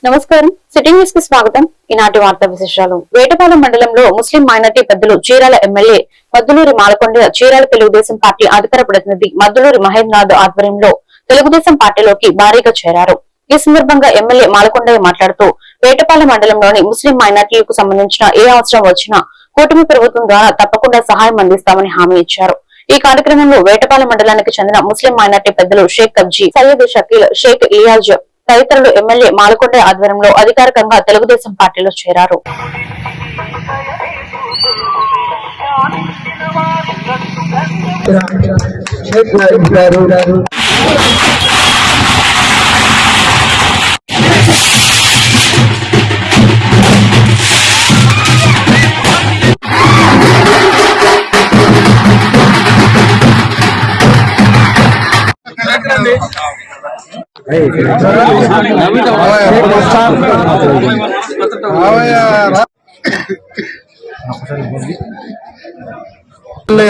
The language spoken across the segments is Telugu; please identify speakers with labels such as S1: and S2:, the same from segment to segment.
S1: నమస్కారం, సిటీ న్యూస్ కి స్వాగతం. ఈనాటి వార్తా విశేషాలు. వేటపాలెం మండలంలో ముస్లిం మైనార్టీ పెద్దలు చీరాల ఎమ్మెల్యే మద్దులూరి మాలకొండ, చీరాల తెలుగుదేశం పార్టీ అధికార ప్రతినిధి మద్దులూరి మహేంద్రనాథ్ ఆధ్వర్యంలో తెలుగుదేశం పార్టీలోకి భారీగా చేరారు. ఈ సందర్భంగా ఎమ్మెల్యే మాలకొండయ్య మాట్లాడుతూ వేటపాలెం మండలంలోని ముస్లిం మైనార్టీలకు సంబంధించిన ఏ అవసరం వచ్చినా కూటమి ప్రభుత్వం ద్వారా తప్పకుండా సహాయం అందిస్తామని హామీ ఇచ్చారు. ఈ కార్యక్రమంలో వేటపాలెం మండలానికి చెందిన ముస్లిం మైనార్టీ పెద్దలు షేక్ కబ్జీ, సయ్యద్ షకీల్, షేక్ ఇలియాజ్ తదితరులు ఎమ్మెల్యే మాలకొండ ఆధ్వర్యంలో అధికారికంగా తెలుగుదేశం పార్టీలో చేరారు.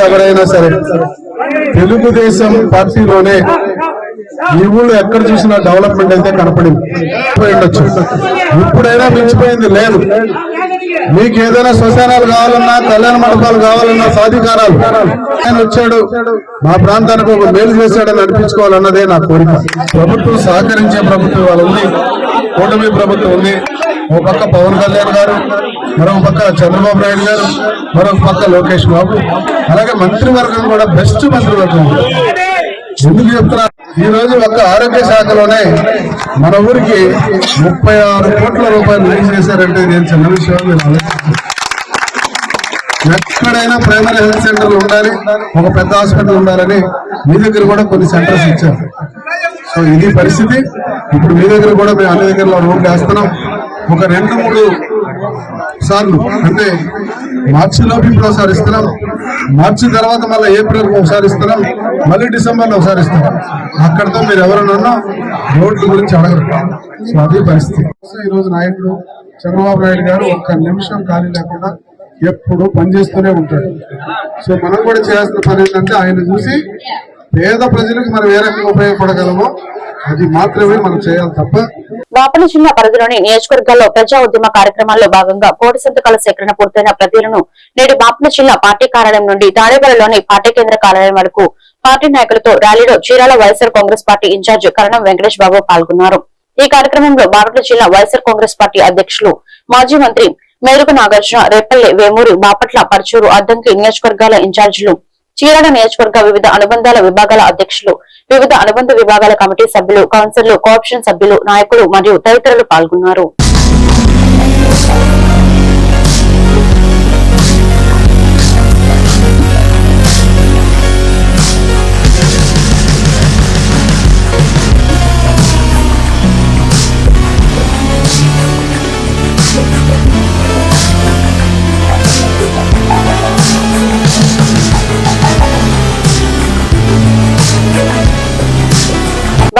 S2: ఎవరైనా సరే తెలుగుదేశం పార్టీలోనే ఈ ఊళ్ళో ఎక్కడ చూసినా డెవలప్మెంట్ అయితే కనపడింది. ఉండొచ్చు, ఇప్పుడైనా మించిపోయింది లేదు. మీకు ఏదైనా శ్మశానాలు కావాలన్నా, కళ్యాణ మండపాలు కావాలన్నా, సాధికారాలు ఆయన వచ్చాడు, మా ప్రాంతానికి ఒక మేలు చేశాడని అనిపించుకోవాలన్నదే నా కోరిక. ప్రభుత్వం సహకరించే ప్రభుత్వం ఇవాళ ఉంది, కూటమి ప్రభుత్వం ఉంది. ఒక పక్క పవన్ కళ్యాణ్ గారు, మరొక పక్క చంద్రబాబు నాయుడు గారు, మరొక పక్క లోకేష్ బాబు, అలాగే మంత్రివర్గం కూడా బెస్ట్ మంత్రివర్గం. ఎందుకు చెప్తున్నా, ఈ రోజు ఒక్క ఆరోగ్య శాఖలోనే మన ఊరికి 36 కోట్ల రూపాయలు రిలీజ్ చేశారంటే నేను చిన్న విషయం. ఎక్కడైనా ప్రైమరీ హెల్త్ సెంటర్లు ఉండాలి, ఒక పెద్ద హాస్పిటల్ ఉండాలని మీ దగ్గర కూడా కొన్ని సెంటర్స్ ఇచ్చారు. సో ఇది పరిస్థితి. ఇప్పుడు మీ దగ్గర కూడా మేము అన్ని దగ్గరలో రోడ్లు వేస్తున్నాం. ఒక 2-3 సార్లు అంటే మార్చిలోపు ఇప్పుడు ఒకసారి ఇస్తున్నాం, మార్చి తర్వాత మళ్ళీ ఏప్రిల్కి ఒకసారి ఇస్తున్నాం, మళ్ళీ డిసెంబర్లో ఒకసారి ఇస్తున్నాం. అక్కడితో మీరు ఎవరైనా రోడ్ల గురించి అడగరు. సో అదే పరిస్థితి. ఈరోజు నాయకుడు చంద్రబాబు నాయుడు గారు ఒక్క నిమిషం ఖాళీ లేకుండా ఎప్పుడు పనిచేస్తూనే ఉంటాడు. సో మనం కూడా చేయాల్సిన పని ఏంటంటే ఆయన చూసి పేద ప్రజలకు మనం ఏ రకంగా ఉపయోగపడగలమో అది మాత్రమే మనం చేయాలి తప్ప.
S1: బాపట్ల జిల్లా పరిధిలోని నియోజకవర్గాల్లో ప్రజా ఉద్యమ కార్యక్రమాల్లో భాగంగా కోటి సంతకాల సేకరణ పూర్తయిన ప్రతిలను నేడు బాపట్ల జిల్లా పార్టీ కార్యాలయం నుండి తాడేపల్లిలోని పార్టీ కేంద్ర కార్యాలయం వరకు పార్టీ నాయకులతో ర్యాలీలో చీరాల వైఎస్ఆర్ కాంగ్రెస్ పార్టీ ఇన్ఛార్జ్ కరణం వెంకటేష్ బాబు పాల్గొన్నారు. ఈ కార్యక్రమంలో బాపట్ల జిల్లా వైఎస్ఆర్ కాంగ్రెస్ పార్టీ అధ్యక్షులు మాజీ మంత్రి మేరుకు నాగార్జున, రేపల్లె, వేమూరు, బాపట్ల, పర్చూరు, అద్దంకి నియోజకవర్గాల ఇన్ఛార్జీలు, చీరాల నియోజకవర్గ వివిధ అనుబంధాల విభాగాల అధ్యక్షులు, వివిధ అనుబంధ విభాగాల కమిటీ సభ్యులు, కౌన్సిలర్లు, కోఆప్షన్ సభ్యులు, నాయకులు మరియు తదితరులు పాల్గొన్నారు.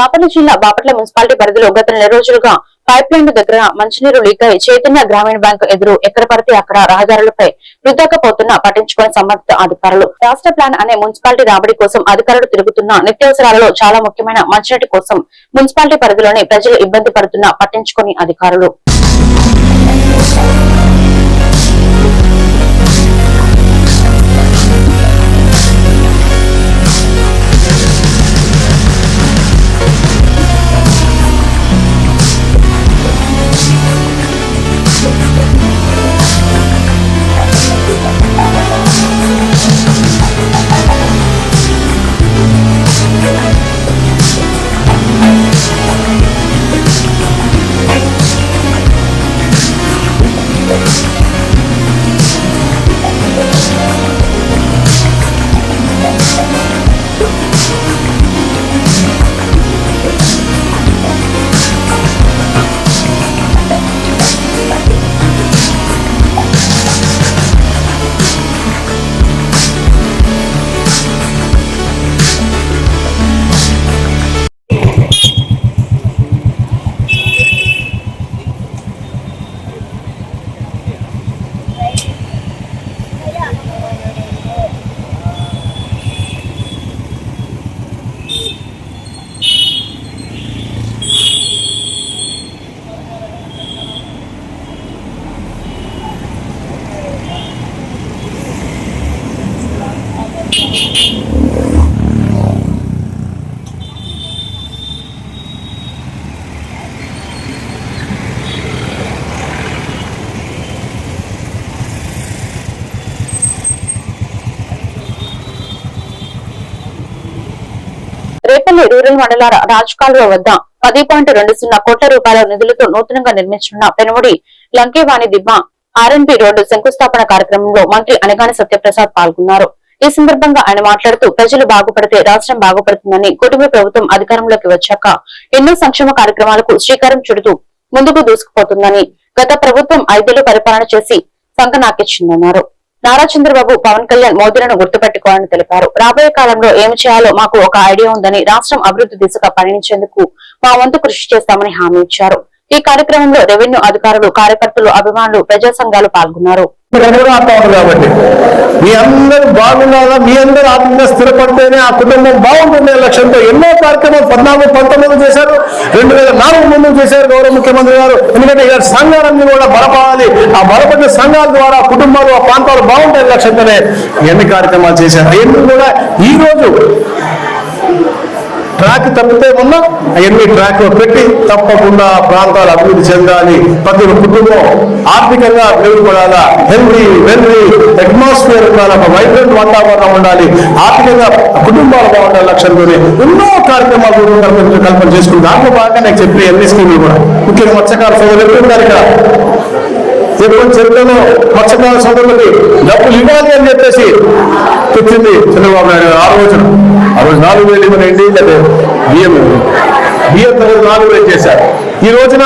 S1: బాపట్ల జిల్లా బాపట్ల మున్సిపాలిటీ పరిధిలో గత 4 రోజులుగా పైప్ లైన్ దగ్గర మంచినీరు లీక్ అయి చైతన్య గ్రామీణ బ్యాంకు ఎదురు ఎక్కడ పడితే అక్కడ రహదారులపై వృద్ధాగా పోతున్నా పట్టించుకుని సంబంధిత అధికారులు రాష్ట్ర ప్లాన్ అనే మున్సిపాలిటీ రాబడి కోసం అధికారులు తిరుగుతున్న నిత్యావసరాలలో చాలా ముఖ్యమైన మంచినీటి కోసం మున్సిపాలిటీ పరిధిలోని ప్రజలు ఇబ్బంది పడుతున్నా పట్టించుకుని అధికారులు రేపల్లి రూరల్ మండల రాజకాలువ వద్ద 10.20 కోట్ల రూపాయల నిధులతో నూతనంగా నిర్మించనున్న పెనుముడి లంకేవాణి దిబ్బ ఆర్ఎన్బి రోడ్డు శంకుస్థాపన కార్యక్రమంలో మంత్రి అనగాని సత్యప్రసాద్ పాల్గొన్నారు. ఈ సందర్భంగా ఆయన మాట్లాడుతూ ప్రజలు బాగుపడితే రాష్ట్రం బాగుపడుతుందని కుటుంబ ప్రభుత్వం అధికారంలోకి వచ్చాక ఎన్నో సంక్షేమ కార్యక్రమాలకు శ్రీకారం చుడుతూ ముందుకు దూసుకుపోతుందని గత ప్రభుత్వం 5 ఏళ్లు పరిపాలన చేసి సంకనాకిచ్చిందన్నారు. నారా చంద్రబాబు పవన్ కళ్యాణ్ మోదీలను గుర్తుపెట్టుకోవాలని తెలిపారు. రాబోయే కాలంలో ఏమి చేయాలో మాకు ఒక ఐడియా ఉందని రాష్ట్రం అభివృద్ధి దిశగా పయనించేందుకు మా వంతు కృషి చేస్తామని హామీ ఇచ్చారు. ఈ కార్యక్రమంలో రెవెన్యూ అధికారులు, కార్యకర్తలు, అభిమానులు, ప్రజా సంఘాలు పాల్గొన్నారు.
S3: కాబట్టి మీ అందరూ బాగున్నారా, మీ అందరూ ఆత్మీయంగా స్థిరపడితేనే ఆ కుటుంబం బాగుంటుండే లక్ష్యంతో ఎన్నో కార్యక్రమాలు 14-19 చేశారు, 2004 ముందు చేశారు గౌరవ ముఖ్యమంత్రి గారు. ఎందుకంటే ఇలా సంఘాలన్నీ కూడా బలపడాలి, ఆ బలపడిన సంఘాల ద్వారా కుటుంబాలు, ఆ ప్రాంతాలు బాగుంటాయి లక్ష్యంతోనే ఎన్ని కార్యక్రమాలు చేశారు. అవన్నీ కూడా ఈ రోజు ట్రాక్ తప్పితే ఉన్నా అవన్నీ ట్రాక్ లో పెట్టి తప్పకుండా ప్రాంతాలు అభివృద్ధి చెందాలి, ప్రతి కుటుంబం ఆర్థికంగా మెరుగుపడాలా, హెల్దీ అట్మాస్ఫియర్ ఉండాలి, ఒక వైబ్రెంట్ వాతావరణం ఉండాలి, ఆర్థికంగా కుటుంబాలు బాగుండాలి లక్ష్యంతోనే ఎన్నో కార్యక్రమాలు కల్పన చేసుకుంది. దాంట్లో భాగంగా నేను చెప్పిన ఎన్ని స్కీములు కూడా ముఖ్యంగా మత్స్యకార సోదరులు ఉన్నారు ఇక్కడ. ఎప్పుడు చరిత్రలో మత్స్యకార సోదరులకి డబ్బులు ఇవ్వాలి అని చెప్పేసి తెచ్చింది చంద్రబాబు నాయుడు గారు. ఆ రోజు 4,000 ఇవ్వనండి, లేదా బియ్యం 4,000 చేశారు. ఈ రోజున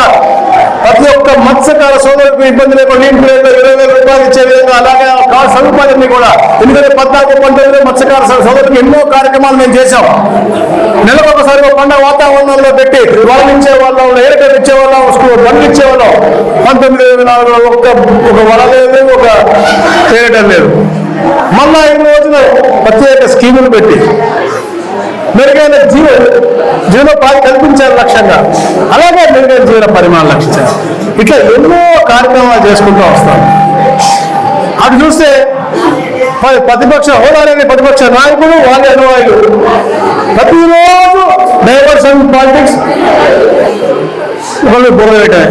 S3: ప్రతి ఒక్క మత్స్యకార సోదరులకు ఇబ్బంది లేకుండా 20,000 రూపాయలు ఇచ్చే విధంగా అలాగే సదుపాయాన్ని కూడా, ఎందుకంటే 14-19 మత్స్యకార సోదరులకు ఎన్నో కార్యక్రమాలు మేము చేశాం. నెలకు ఒకసారి ఒక పండుగ వాతావరణంలో పెట్టి వాళ్ళు ఇచ్చేవాళ్ళం, ఏడకలు ఇచ్చేవాళ్ళం, బండ్లు ఇచ్చేవాళ్ళం. 19,000 ఒక వల లేదు, ఒక చేయడం లేదు. మళ్ళా ఈ రోజున ప్రత్యేక స్కీములు పెట్టి మెరుగైన జీవనోపాధి కల్పించారు లక్ష్యంగా, అలాగే మెరుగైన జీవన పరిమాణం లక్షించారు. ఇట్లా ఎన్నో కార్యక్రమాలు చేసుకుంటూ వస్తాం. అటు చూస్తే ప్రతిపక్ష హోదా లేని ప్రతిపక్ష నాయకులు, వాళ్ళ అనువాయులు ప్రతిరోజు డైవర్షన్ పాలిటిక్స్ వాళ్ళు బుర్రవేయటమే.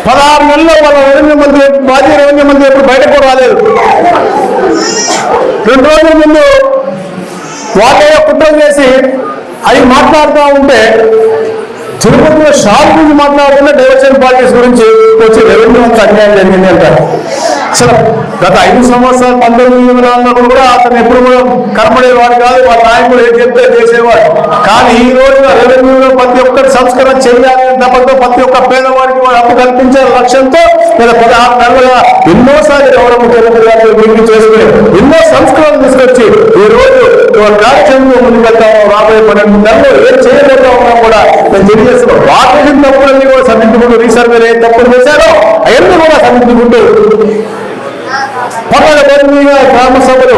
S3: 16 నెలల్లో వాళ్ళ రెవెన్యూ మంత్రి, మాజీ రెవెన్యూ మంత్రి ఎప్పుడు బయటకు కూడా రాలేదు. 2 రోజుల ముందు వాళ్ళే కుట్రలు చేసి అవి మాట్లాడుతూ ఉంటే, తిరుపతిలో షాప్ గురించి మాట్లాడుతుంటే డైవర్షన్ పాలిటిక్స్ గురించి వచ్చి రెవెన్యూ అంతా అన్యాయం జరిగింది అంటారు. అసలు గత 5 సంవత్సరాలు 19 కూడా అతను ఎప్పుడు కూడా కనపడేవాడు కాదు, వాళ్ళ నాయకుడు ఏం చెప్తే చేసేవాడు. కానీ ఈ రోజున రెవెన్యూలో ప్రతి ఒక్కటి సంస్కరణ చేయాలి తప్పతో ప్రతి ఒక్క పేదవాడికి వాడు హక్కు కల్పించే లక్ష్యంతో గత 16 నెలలుగా ఎన్నోసార్లు గౌరవ ముఖ్యమంత్రి గారు మీటింగ్ చేసుకుని ఎన్నో సంస్కరణలు తీసుకొచ్చి ఈ రోజు కార్యక్రమంలో ముందుకెళ్తాము. రాబోయే 12 నెలలు ఏం చేయబోతా ఉన్నా కూడా మేము తెలియజేస్తున్నాం. వాటి తప్పులన్నీ కూడా సరిదిద్దుకుంటూ, రీసర్వేలు ఏ తప్పులు చేశారో అవన్నీ కూడా సరిదిద్దుకుంటూ పక్కన గ్రామ సభలు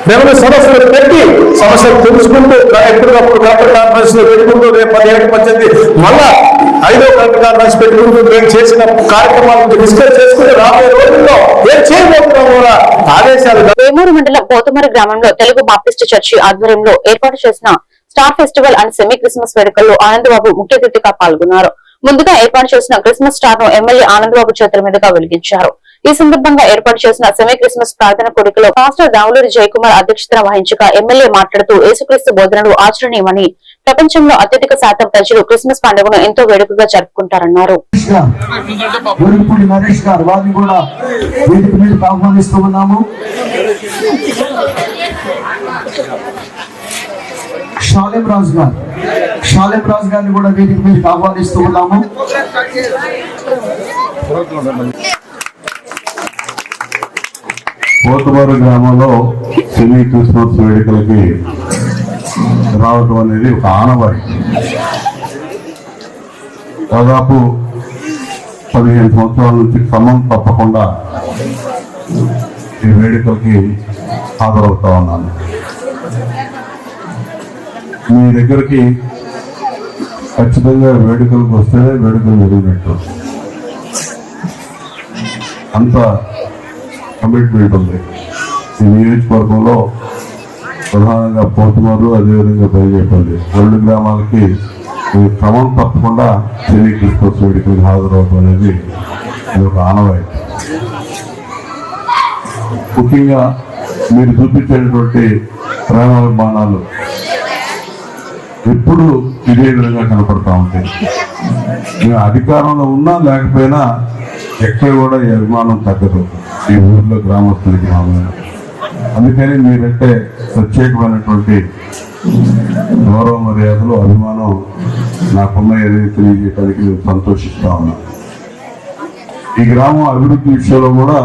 S3: రెవెన్యూ సమస్యలు పెట్టి సమస్యలు తెలుసుకుంటూ ఎప్పటికప్పుడు కలెక్టర్ కాన్ఫరెన్స్ లో పెట్టుకుంటూ రేపు 17-18 మళ్ళా 5వ కలెక్టర్ కాన్ఫరెన్స్ పెట్టుకుంటూ మేము చేసిన కార్యక్రమాలను డిస్కస్ చేసుకుంటూ రాబోయే రోజుల్లో ఏం చేయబోతున్నాం కూడా ఆదేశాలు.
S1: వేమూరు మండలం పోతుమరి గ్రామంలో తెలుగు బాప్టిస్ట్ చర్చి ఆధ్వర్యంలో ఏర్పాటు చేసిన star festival and semi Christmas వేడుకల్లో ఆనందబాబు ముఖ్య అతిథిగా పాల్గొన్నారు. ముందుగా ఏర్పాటు చేసిన క్రిస్మస్ స్టార్ ను ఎమ్మెల్యే ఆనందబాబు చేతుల మీదుగా వెలిగించారు. ఈ సందర్భంగా ఏర్పాటు చేసిన సెమీ క్రిస్మస్ ప్రార్థన కోరికలో పాస్టర్ దావులూరి జయకుమార్ అధ్యక్షతన వహించగా ఎమ్మెల్యే మాట్లాడుతూ యేసుక్రీస్తు బోధనలు ఆచరణీయమని, ప్రపంచంలో అత్యధిక శాతం ప్రజలు క్రిస్మస్ పండుగను ఎంతో వేడుకగా జరుపుకుంటారన్నారు.
S4: షాలేం రాజు గారిని కూడా వేదిక మీదకి ఆహ్వానిస్తూ ఉన్నాము.
S2: పోతుమరు గ్రామంలో సెమీ క్రిస్మస్ వేడుకలకి రావటం అనేది ఒక ఆనవాయితీ. దాదాపు 15 సంవత్సరాల నుంచి క్రమం తప్పకుండా ఈ వేడుకలకి హాజరవుతా ఉన్నాను. మీ దగ్గరికి ఖచ్చితంగా వేడుకలకు వస్తేనే వేడుకలు జరిగినట్టు అంత కమిట్మెంట్ ఉంది. ఈ నియోజకవర్గంలో ప్రధానంగా పోతుమరు, అదేవిధంగా బయలుదేపల్లి 2 గ్రామాలకి క్రమం తప్పకుండా సెమీ క్రిస్మస్ వేడుకలకు హాజరవడం అనేది ఇది ఒక ఆనవాయితీ. ముఖ్యంగా మీరు చూపించేటువంటి ప్రేమాభిమానాలు ఎప్పుడు ఇదే విధంగా కనపడతా ఉంటాయి. మేము అధికారంలో ఉన్నా లేకపోయినా ఎక్కడ కూడా ఈ అభిమానం తగ్గదు ఈ ఊర్లో గ్రామస్తులకి. అందుకని మీరంటే ప్రత్యేకమైనటువంటి గౌరవ మర్యాదలు, అభిమానం నాకున్న ఏదైతే తెలియజేయడానికి నేను సంతోషిస్తా ఉన్నా. ఈ గ్రామం అభివృద్ధి విషయంలో కూడా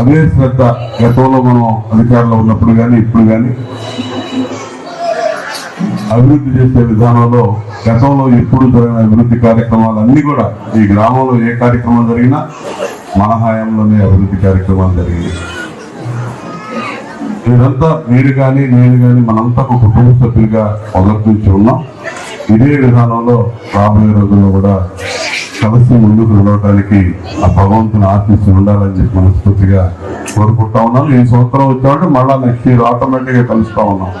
S2: అదే శ్రద్ధ గతంలో మనం అధికారంలో ఉన్నప్పుడు కానీ ఇప్పుడు కానీ అభివృద్ధి చేసే విధానంలో గతంలో ఎప్పుడు జరిగిన అభివృద్ధి కార్యక్రమాలన్నీ కూడా ఈ గ్రామంలో ఏ కార్యక్రమం జరిగినా మన హయాంలోనే అభివృద్ధి కార్యక్రమాలు జరిగింది. ఇదంతా మీరు కానీ నేను కానీ మనంతా ఒక కుటుంబ సభ్యులుగా మొదటి నుంచి ఉన్నాం. ఇదే విధానంలో రాబోయే రోజుల్లో కూడా కలిసి ముందుకు నడవడానికి ఆ భగవంతుని ఆశీస్సులు ఉండాలని చెప్పి మనస్ఫూర్తిగా కోరుకుంటా ఉన్నాం. ఈ సంవత్సరం వచ్చామంటే మళ్ళా నెక్స్ట్ ఇయర్ ఆటోమేటిక్ గా కలుస్తా ఉన్నాం.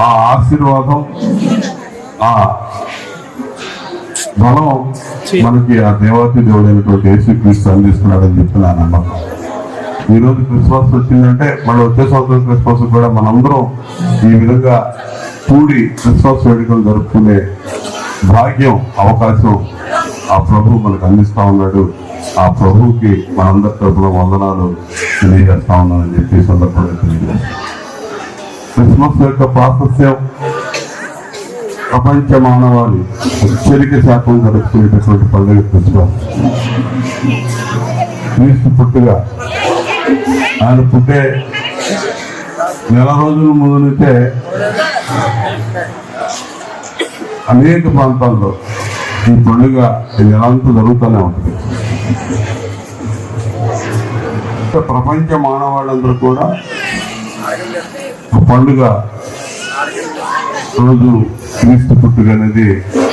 S2: ఆ ఆశీర్వాదం, ఆ బలం మనకి ఆ దేవాతి దేవుడైనటువంటి యేసుక్రీస్తు అందిస్తున్నాడని చెప్పి నా నమ్మకం. ఈ రోజు క్రిస్మస్ వచ్చిందంటే మళ్ళీ వచ్చే సంవత్సరం క్రిస్మస్ కూడా మనందరం ఈ విధంగా కూడి క్రిస్మస్ వేడుకలు జరుపుకునే భాగ్యం, అవకాశం ఆ ప్రభు మనకు అందిస్తా ఉన్నాడు. ఆ ప్రభువుకి మనందరి తరపున వందనాలు తెలియజేస్తా ఉన్నానని చెప్పి సందర్భంగా తెలియజేస్తాం. క్రిస్మస్ యొక్క ప్రాశస్త్యం ప్రపంచ మానవాళి అత్యధిక శాతం జరుపుకునేటటువంటి పండుగ క్రిస్మస్. క్రీస్తు పుట్టుగా ఆయన పుట్టే నెల రోజుల ముందు నుంచే అనేక ప్రాంతాల్లో ఈ పండుగ నెలంతా జరుగుతూనే ఉంటుంది. ప్రపంచ మానవాళ్ళందరూ కూడా పండుగ రోజు క్రీస్తు పుట్టుక అనేది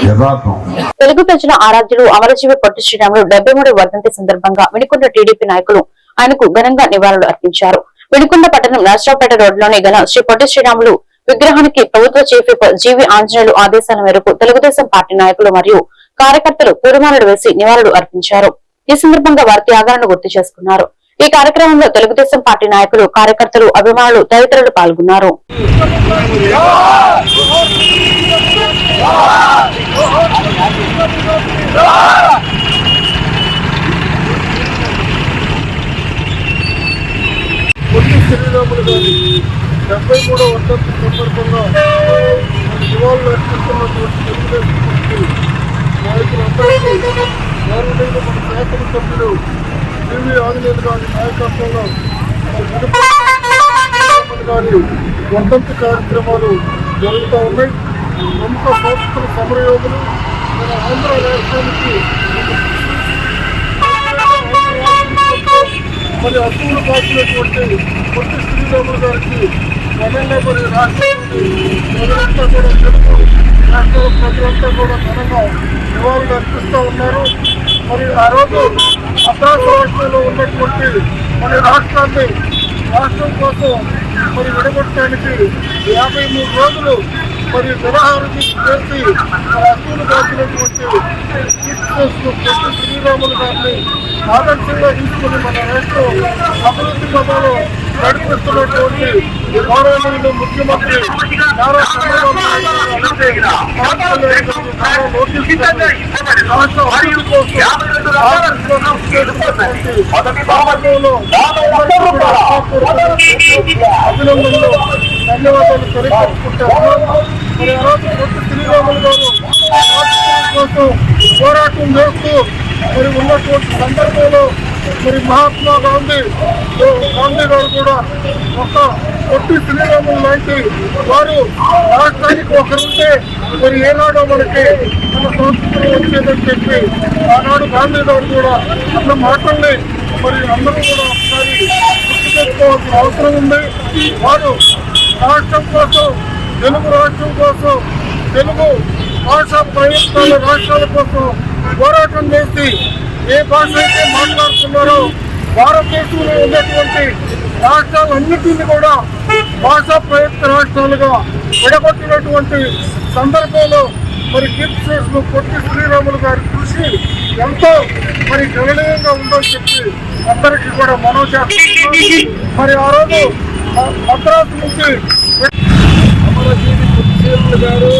S2: యథార్థం.
S1: తెలుగు ప్రజల ఆరాధ్యులు అమరజీవి పొట్టి శ్రీరాములు 73వ వర్ధంతి సందర్భంగా వినుకొండ టీడీపీ నాయకులు ఆయనకు ఘనంగా నివాళులు అర్పించారు. వినుకొండ పట్టణం నర్సరావుపేట రోడ్లోని గల శ్రీ పొట్టి శ్రీరాములు విగ్రహానికి ప్రభుత్వ చీఫ్ విప్ జీవి ఆంజనేయులు ఆదేశాల మేరకు తెలుగుదేశం పార్టీ నాయకులు మరియు కార్యకర్తలు పూలమాలలు వేసి నివాళులు అర్పించారు. ఈ సందర్భంగా వారి త్యాగాలను గుర్తు చేసుకున్నారు. ఈ కార్యక్రమంలో తెలుగుదేశం పార్టీ నాయకులు, కార్యకర్తలు, అభిమానులు తదితరులు పాల్గొన్నారు.
S5: పొట్టి శ్రీరాములు గారి 73వ వర్ధంతి సందర్భంగా నివాళులు అర్పిస్తున్నటువంటి తెలుగుదేశం పార్టీ నాయకులందరికీ గౌరవనీయులు మన శాసనసభ్యులు జీవి ఆంజనేయులు గారి నాయకత్వంలో గారి వర్ధంతి కార్యక్రమాలు జరుగుతూ ఉన్నాయి. ప్రముఖ స్వాతంత్ర సమరయోధులు మన ఆంధ్ర రాష్ట్రానికి మరి అసూలు కాసినటువంటి పొట్టి శ్రీరాములు గారికి ఘనంగా మరి రాష్ట్రంలోని ప్రజలంతా కూడా తెలుగు రాష్ట్రాల ప్రజలంతా కూడా ఘనంగా నివాళులు అర్పిస్తూ ఉన్నారు. మరి ఆ రోజు మద్రాసు రాష్ట్రంలో ఉన్నటువంటి మరి రాష్ట్రం కోసం మరి విడగొట్టడానికి 53 రోజులు మరి నిరాహారం చేసి మరి అసూలు కాసినటువంటి పొట్టి శ్రీరాములు గారిని ఆదర్శంగా తీసుకుని మన రాష్ట్రం అభివృద్ధి పథంలో నడిపిస్తున్నటువంటి గౌరవనీయులు ముఖ్యమంత్రి నారా చంద్రబాబు నాయుడు అభినందనలు ధన్యవాదాలు తెలియజేసుకుంటారు. మరి ఆ రోజు పొట్టి శ్రీరాములు గారు కోసం పోరాటం చేస్తూ మరి ఉన్నటువంటి సందర్భంలో మరి మహాత్మా గాంధీ గారు కూడా ఒక పొట్టి శ్రీరాములు లాంటి వారు రాష్ట్రానికి ఒకరుంటే మరి ఏనాడో మనకి మన సంస్కృతి వచ్చేదని చెప్పి ఆనాడు గాంధీ గారు కూడా అన్న మాటల్ని మరి అందరూ కూడా ఒకసారి గుర్తు చేసుకోవాల్సిన అవసరం ఉంది. వారు రాష్ట్రం కోసం, తెలుగు రాష్ట్రం కోసం, తెలుగు భాషా ప్రయత్నాల రాష్ట్రాల కోసం పోరాటం చేసి ఏ భాష అయితే మాట్లాడుతున్నారో భారతదేశంలో ఉన్నటువంటి రాష్ట్రాలన్నింటినీ కూడా భాషా ప్రయత్న రాష్ట్రాలుగా విడగొట్టినటువంటి సందర్భంలో మరి కీర్తిశేషులు పొట్టి శ్రీరాములు గారి కృషి ఎంతో మరి గణనీయంగా ఉందని చెప్పి అందరికీ కూడా మనవి చేస్తున్నాం. మరి ఆ రోజు మద్రాసు నుంచి అమరజీవి పొట్టి శ్రీరాములు గారు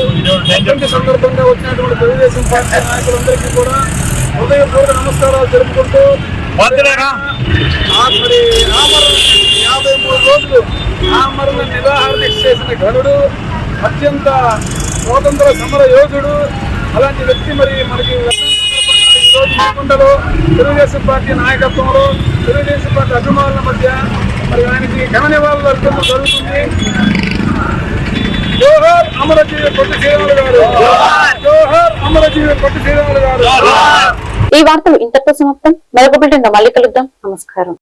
S5: వర్ధంతి సందర్భంగా వచ్చినటువంటి తెలుగుదేశం పార్టీ నాయకులందరికీ కూడా హృదయపూర్వక నమస్కారాలు జరుపుకుంటూ మరి ఆమరణ 53 రోజులు ఆమరణ నిరాహార దీక్ష చేసిన ఘనుడు, అత్యంత స్వాతంత్ర సమర యోధుడు. అలాంటి వ్యక్తి మరి మనకి ఈరోజు నల్గొండలో తెలుగుదేశం పార్టీ నాయకత్వంలో, తెలుగుదేశం పార్టీ అభిమానుల మధ్య మరి ఆయనకి ఘన నివాళులు అర్పించడం జరుగుతుంది. జోహార్ అమరజీవి పొట్టి శ్రీరాములు గారు, జోహార్ అమరజీవి పొట్టి శ్రీరాములు గారు.
S1: ఈ వార్తలు ఇంతటితో సమాప్తం. మరొక బిల్డింగ్ మళ్ళీ కలుద్దాం. నమస్కారం.